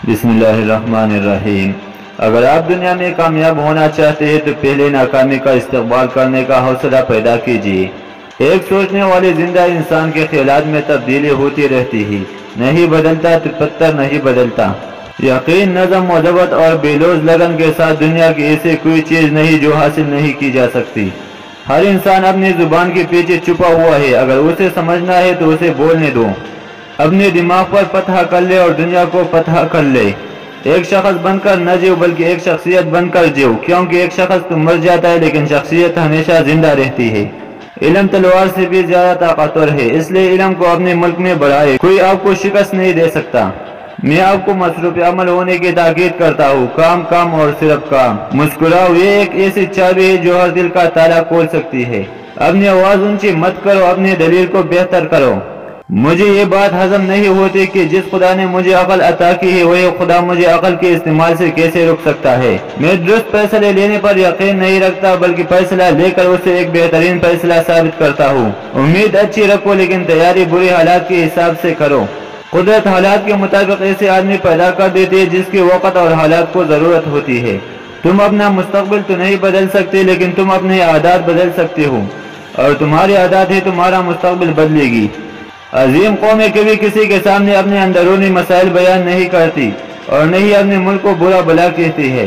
बिस्मिल्लाहिर्रहमानिर्रहीम। अगर आप दुनिया में कामयाब होना चाहते हैं तो पहले नाकामी का इस्तकबाल करने का हौसला पैदा कीजिए। एक सोचने वाले जिंदा इंसान के ख्यालात में तब्दीली होती रहती है, नहीं बदलता तो पत्थर नहीं बदलता। यकीन, नज़म, ज़बत और बेलौज लगन के साथ दुनिया की ऐसी कोई चीज़ नहीं जो हासिल नहीं की जा सकती। हर इंसान अपनी जुबान के पीछे छुपा हुआ है, अगर उसे समझना है तो उसे बोलने दो। अपने दिमाग पर फतह कर ले और दुनिया को फतह कर ले। एक शख्स बनकर न जियो बल्कि एक शख्सियत बनकर जियो, क्योंकि एक शख्स तो मर जाता है लेकिन शख्सियत हमेशा जिंदा रहती है। इल्म तलवार से भी ज्यादा ताकतवर है, इसलिए इल्म को अपने मुल्क में बढ़ाए। कोई आपको शिकस्त नहीं दे सकता। मैं आपको मसरूफ अमल होने की ताकीद करता हूँ। काम, काम और सिर्फ काम। मुस्कुराओ, ये एक ऐसी चाबी है जो हर दिल का ताला खोल सकती है। अपनी आवाज ऊंची मत करो, अपनी दलील को बेहतर करो। मुझे ये बात हजम नहीं होती कि जिस खुदा ने मुझे अकल अता की है वही खुदा मुझे अकल के इस्तेमाल से कैसे रोक सकता है। मैं दुरुस्त फैसले लेने पर यकीन नहीं रखता बल्कि फैसला लेकर उसे एक बेहतरीन फैसला साबित करता हूँ। उम्मीद अच्छी रखो लेकिन तैयारी बुरे हालात के हिसाब से करो। कुदरत हालात के मुताबिक ऐसे आदमी पैदा कर देती है जिसके वक़्त और हालात को जरूरत होती है। तुम अपना मुस्तकबिल तो नहीं बदल सकते लेकिन तुम अपने आदत बदल सकते हो, और तुम्हारी आदत ही तुम्हारा मुस्तकबिल बदलेगी। अजीम कौमें कभी किसी के सामने अपने अंदरूनी मसाइल बयान नहीं करती और न ही अपने मुल्क को बुरा भला कहती है।